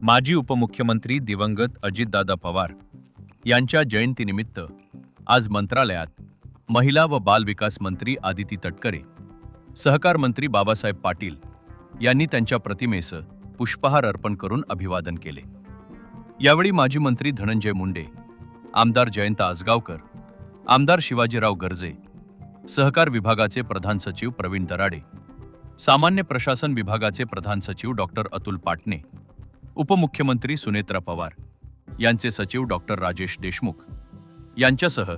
माजी उपमुख्यमंत्री दिवंगत अजितदादा पवार यांच्या जयंतीनिमित्त आज मंत्रालयात महिला व बाल विकास मंत्री आदिती तटकरे, सहकार मंत्री बाबासाहेब पाटील यांनी त्यांच्या प्रतिमेस पुष्पहार अर्पण करून अभिवादन केले। यावेळी माजी मंत्री धनंजय मुंडे, आमदार जयंत आसगावकर, आमदार शिवाजीराव गर्जे, सहकार विभागाचे प्रधान सचिव प्रवीण दराडे, सामान्य प्रशासन विभागाचे प्रधान सचिव डॉक्टर अतुल पाटणे, उपमुख्यमंत्री सुनेत्रा पवार यांचे सचिव डॉक्टर राजेश देशमुख यांच्यासह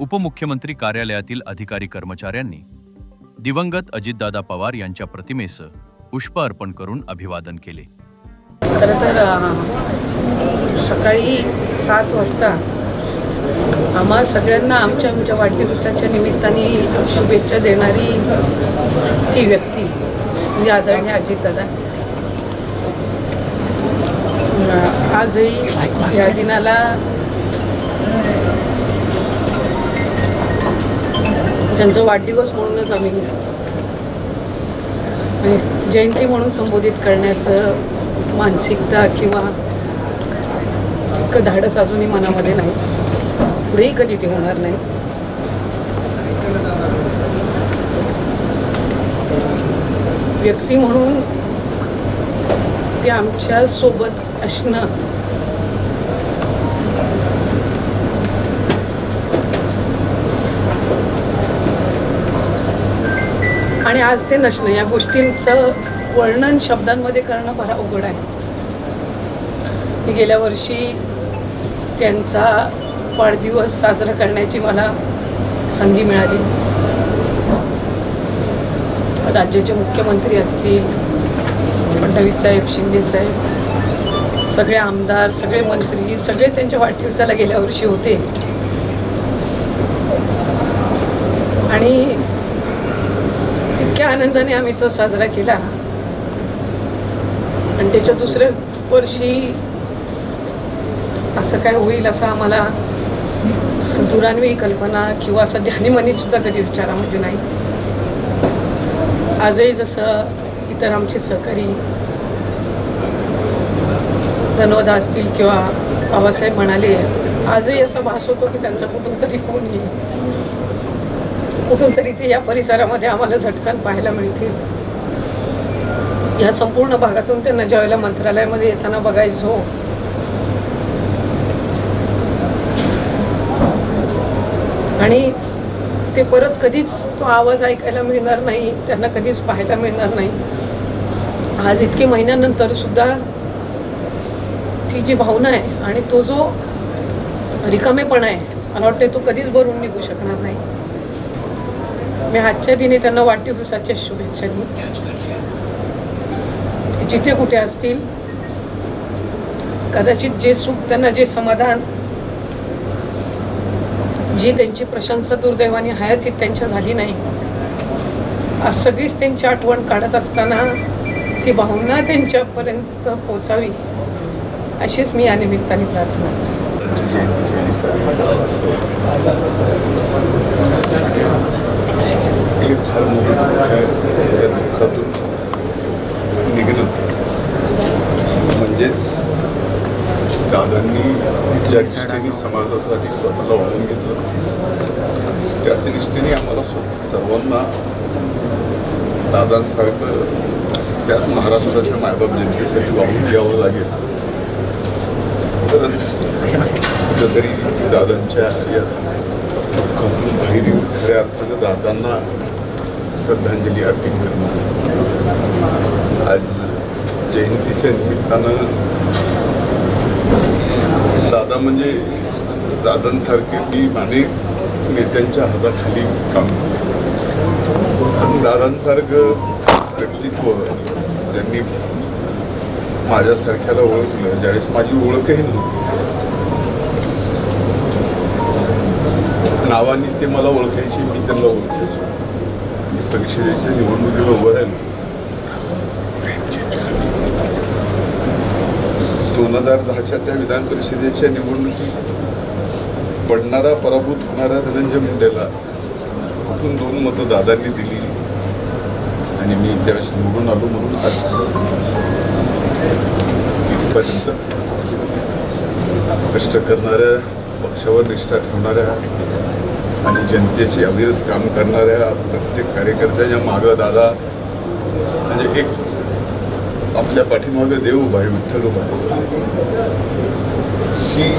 उपमुख्यमंत्री कार्यालयातील अधिकारी कर्मचाऱ्यांनी दिवंगत अजितदादा पवार यांच्या प्रतिमेस पुष्प अर्पण करून अभिवादन केले। खरं तर सकाळी 7 वाजता आम्हा सगळ्यांना आमच्या वाढदिवसाच्या निमित्ताने शुभेच्छा देणारी ती व्यक्ती म्हणजे आदरणीय अजितदादा आजही या दिनाला त्यांचा वाढदिवस म्हणूनच आम्ही जयंती म्हणून संबोधित करण्याचं मानसिकता किंवा इतकं धाडस अजूनही मनामध्ये नाही, पुढेही कधी ते होणार नाही। व्यक्ती म्हणून ते आमच्या सोबत असणं आणि आज ते नसणं या गोष्टींचं वर्णन शब्दांमध्ये करणं फार अवघड आहे। मी गेल्या वर्षी त्यांचा वाढदिवस साजरा करण्याची मला संधी मिळाली। राज्याचे मुख्यमंत्री असतील, फडणवीस साहेब, शिंदे साहेब, सगळे आमदार, सगळे मंत्री, सगळे त्यांच्या वाढदिवसाला गेल्या वर्षी होते आणि इतक्या आनंदाने आम्ही तो साजरा केला। आणि त्याच्या दुसऱ्या वर्षी असं काय होईल असं आम्हाला दुरान्वयी कल्पना किंवा असं ध्यानीमनी सुद्धा कधी विचारामध्ये नाही। आजही जसं इतर आमचे सहकारी धनवदा असतील किंवा बाबासाहेब म्हणाले, आजही असा भास होतो की त्यांचा कुठून तरी फोन येईल, कुठून तरी ते या परिसरामध्ये आम्हाला झटकन पाहायला मिळतील। या संपूर्ण भागातून त्यांना ज्यावेळेला मंत्रालयामध्ये येताना बघायचो आणि ते परत कधीच तो आवाज ऐकायला मिळणार नाही, त्यांना कधीच पाहायला मिळणार नाही। आज इतके महिन्यानंतर सुद्धा ती जी भावना आहे आणि तो जो रिकामेपणा आहे, मला वाटतं तो कधीच भरून निघू शकणार नाही। मी आजच्या दिनी त्यांना वाढदिवसाच्या शुभेच्छा दिल्या। जिथे कुठे असतील, कदाचित जे सुख त्यांना, जे समाधान, जी त्यांची प्रशंसा दुर्दैवाने हयातीत त्यांच्या झाली नाही, आज सगळीच त्यांची आठवण काढत असताना ती भावना त्यांच्यापर्यंत पोहोचावी अशीच मी या निमित्ताने प्रार्थना दुःखातून निघणं म्हणजेच दादांनी ज्या निष्ठेने समाजासाठी स्वतःला वाहून घेतलं, त्याच निष्ठेने आम्हाला सर्वांना दादांसारखं त्याच महाराष्ट्राच्या मायबाप जनतेसाठी वाहून घ्यावं लागेल, तरच कुठेतरी दादांच्या या दुःखातून बाहेर येऊन खऱ्या अर्थानं दादांना श्रद्धांजली अर्पित करणं। आज जयंतीच्या निमित्तानं दादा म्हणजे दादांसारखे मी अनेक नेत्यांच्या हाताखाली काम आणि दादांसारखं व्यक्तित्व त्यांनी माझ्यासारख्याला ओळखलं ज्यावेळेस माझी ओळखही नव्हती। नावाने ते मला ओळखायचे, मी त्यांना ओळखायचो। परिषदेच्या निवडणुकीला उभं राहिलो 2010च्या त्या विधान परिषदेच्या निवडणुकीत पडणारा, पराभूत होणारा धनंजय मुंडेला कुठून 2 मतं दादांनी दिली आणि मी त्यावेळेस निवडून आलो। म्हणून आज पर्यंत कष्ट करणाऱ्या, पक्षावर निष्ठा ठेवणाऱ्या आणि जनतेची अविरत काम करणाऱ्या प्रत्येक कार्यकर्त्याच्या मागं दादा म्हणजे एक आपल्या पाठीमागं देव उभा आहे, विठ्ठल उभा आहे, ही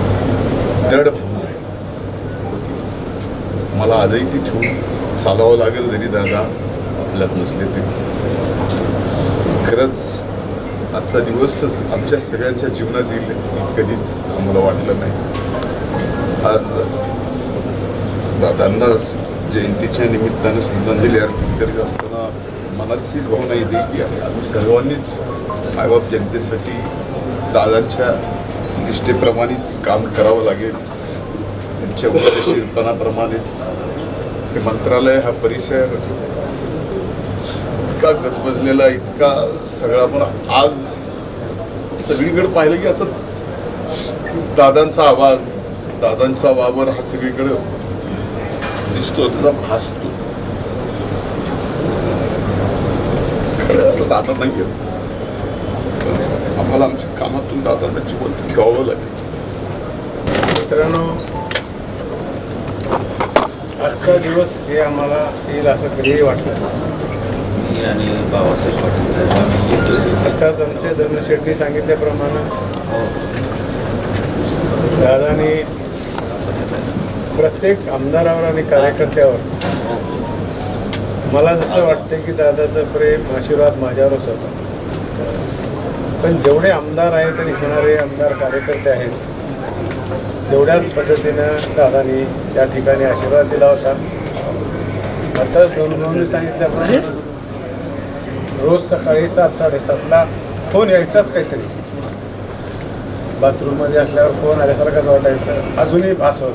दृढ भावना होती. मला आजही ती ठेवून चालावं लागेल, जरी दादा आपल्यात नसले तरी. खरंच आजचा दिवसच आमच्या सगळ्यांच्या जीवनात येईल हे कधीच आम्हाला वाटलं नाही. आज दादांना जयंतीच्या निमित्तानं श्रद्धांजली अर्पित करीत असताना मनात हीच भावना येते की आम्ही सर्वांनीच मायबाप जनतेसाठी दादांच्या निष्ठेप्रमाणेच काम करावं लागेल. त्यांच्या उद्देशीरपणाप्रमाणेच हे मंत्रालय, हा परिसर इतका गजबजलेला, इतका सगळा, पण आज सगळीकडे पाहिलं की असं दादांचा आवाज, दादांचा वावर हा सगळीकडे दिसतो, त्याचा भासतो. खरं दादा नाही आहे, आम्हाला आमच्या कामातून दादांना जिवंत ठेवावं लागेल. मित्रांनो, आजचा दिवस हे आम्हाला येईल असं कधीही वाटलं. आणि बाबासाहेब पाटील साहेब आम्ही येतो. आत्ताच आमचे धर्मशेट्टी सांगितल्याप्रमाणे दादानी प्रत्येक आमदारावर आणि कार्यकर्त्यावर मला जसं वाटतं की दादाचं प्रेम, आशीर्वाद माझ्यावरच होता. पण जेवढे आमदार आहेत आणि होणारे आमदार कार्यकर्ते आहेत, तेवढ्याच पद्धतीनं दादानी त्या ठिकाणी आशीर्वाद दिला होता. आताच दोन भाऊंनी सांगितल्याप्रमाणे रोज सकाळी 7-7:30ला फोन यायचाच काहीतरी. बाथरूममध्ये असल्यावर फोन आल्यासारखंच वाटायचं, अजूनही भास होत.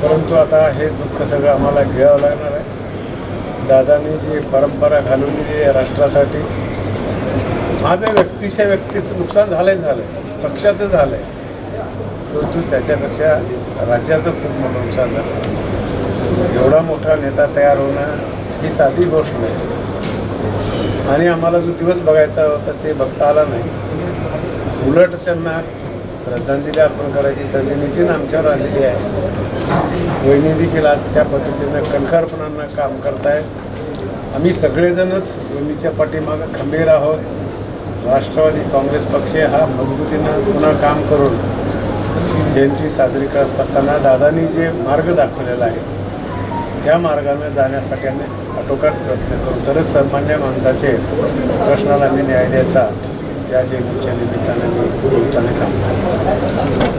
परंतु आता हे दुःख सगळं आम्हाला घ्यावं लागणार आहे. दादांनी जी परंपरा घालून दिली आहे राष्ट्रासाठी, माझं व्यक्तीचं नुकसान झालं, पक्षाचं झालं आहे, परंतु त्याच्यापेक्षा राज्याचं खूप मोठं नुकसान झालं. एवढा मोठा नेता तयार होणं ही साधी गोष्ट नाही. आणि आम्हाला जो दिवस बघायचा होता ते बघता आला नाही. उलट त्यांना श्रद्धांजली अर्पण करायची संधी नितीन आमच्यावर आलेली आहे. वहिनी देखील आज त्या पद्धतीनं कणखरपणानं काम करतायत. आम्ही सगळेजणच वहिनीच्या पाठीमागं खंबीर आहोत. राष्ट्रवादी काँग्रेस पक्ष हा मजबूतीनं पुन्हा काम करून जयंती साजरी करत असताना दादांनी जे मार्ग दाखवलेला आहे त्या मार्गाने जाण्यासाठी आम्ही आटोकाट प्रयत्न करू. तरच सामान्य माणसाचे प्रश्नाला आम्ही न्याय द्यायचा या जयंतीच्या निमित्तानं मी बोलताना काम करतो.